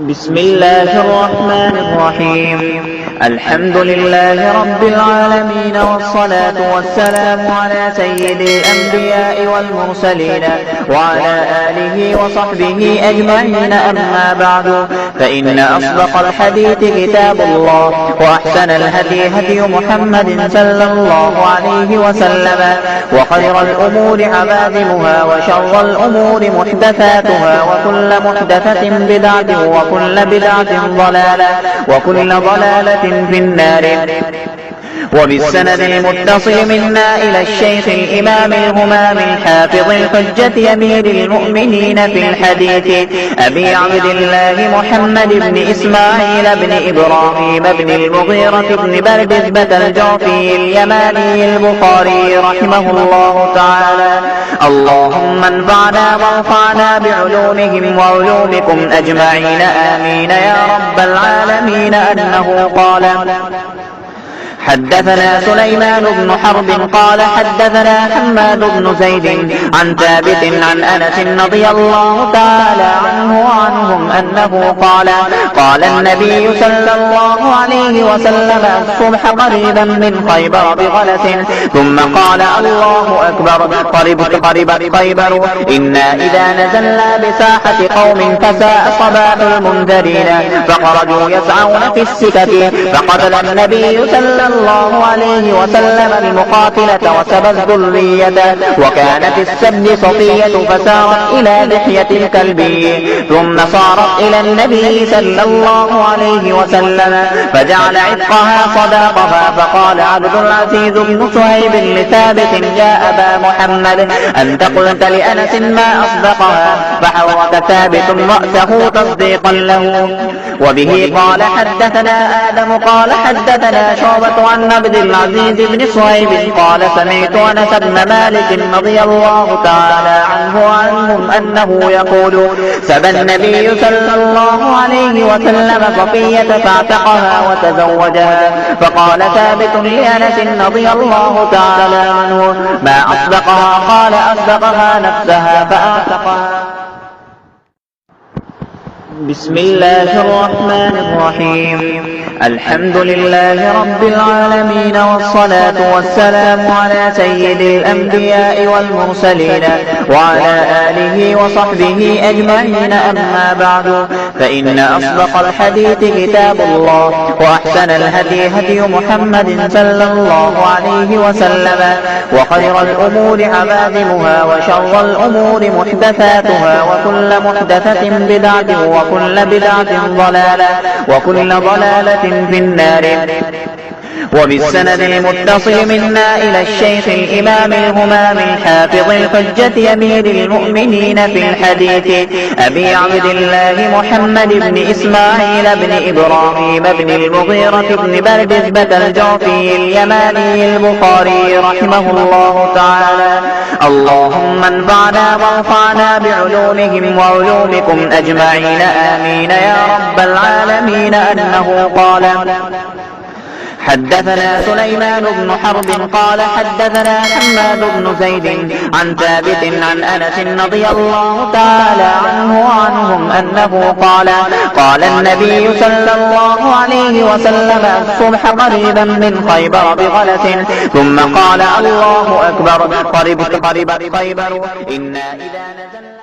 بسم الله الرحمن الرحيم. الحمد لله رب العالمين، والصلاة والسلام على سيد الأنبياء والمرسلين وعلى آله وصحبه أجمعين. أما بعد، فإن أصدق الحديث كتاب الله، وأحسن الهدي هدي محمد صلى الله عليه وسلم، وخير الأمور عبادمها، وشر الأمور محدثاتها، وكل محدثة بدعة، وكل بدعة ضلالة، وكل ضلالة في النار. وبالسند المتصل منا إلى الشيخ الإمام الهمام الحافظ الحجة أمير المؤمنين في الحديث أبي عبد الله محمد بن إسماعيل بن إبراهيم بن المغيرة بن بردزبة الجعفي اليماني البخاري رحمه الله تعالى. اللهم انفعنا وارفعنا بعلومهم وعلومكم أجمعين، آمين يا رب العالمين. أنه قال: حدثنا سليمان بن حرب قال حدثنا حماد بن زيد عن ثابت عن أنس رضي الله تعالى عنه وعنهم أنه قال: قال النبي صلى الله عليه وسلم: الصبح قريبا من خيبر بغلس، ثم قال: الله أكبر، قربت خيبر، إنا إذا نزلنا بساحة قوم فساء صباح المنذرين، فخرجوا يسعون في السكك، فقتل النبي صلى الله عليه وسلم المقاتلة وسبى الذرية، وكانت السب صفية فسارت إلى لحية الكلبي، ثم صارت إلى النبي صلى الله عليه وسلم فجعل عتقها صداقها. فقال عبد العزيز بن صهيب لثابت: يا أبا محمد، أنت قلت لأنس ما أصدقها؟ فحرك ثابت رأسه تصديقا له. وبه قال حدثنا آدم قال حدثنا شعبة عن عبد العزيز بن صهيب قال: سمعت أنس بن مالك رضي الله تعالى عنه وعنهم أنه يقول: سبى النبي صلى الله عليه وسلم صفية فاعتقها وتزوجها. فقال ثابت لأنس رضي الله تعالى عنه: ما أصدقها؟ قال: أصدقها نفسها فاعتقها. بسم الله الرحمن الرحيم. الحمد لله رب العالمين، والصلاة والسلام على سيد الأنبياء والمرسلين وعلى آله وصحبه أجمعين. أما بعد، فإن أصدق الحديث كتاب الله، وأحسن الهدي هدي محمد صلى الله عليه وسلم، وخير الأمور عبادمها، وشر الأمور محدثاتها، وكل محدثة بدعة، وكل بدعة ضلالة، وكل ضلالة في النار. وبالسند المتصل منا إلى الشيخ الإمام الهمام الحافظ الحجة أمير المؤمنين في الحديث أبي عبد الله محمد بن إسماعيل بن إبراهيم بن المغيرة بن بردزبة الجعفي اليماني البخاري رحمه الله تعالى. اللهم انفعنا وارفعنا بعلومهم وعلومكم أجمعين، آمين يا رب العالمين. أنه قال: حدثنا سليمان بن حرب قال حدثنا حماد بن زيد عن ثابت عن أنس رضي الله تعالى عنه وعنهم أنه قال: قال النبي صلى الله عليه وسلم: الصبح قريبا من خيبر بغلس، ثم قال: الله أكبر، قربت خيبر، إنا إذا نزلنا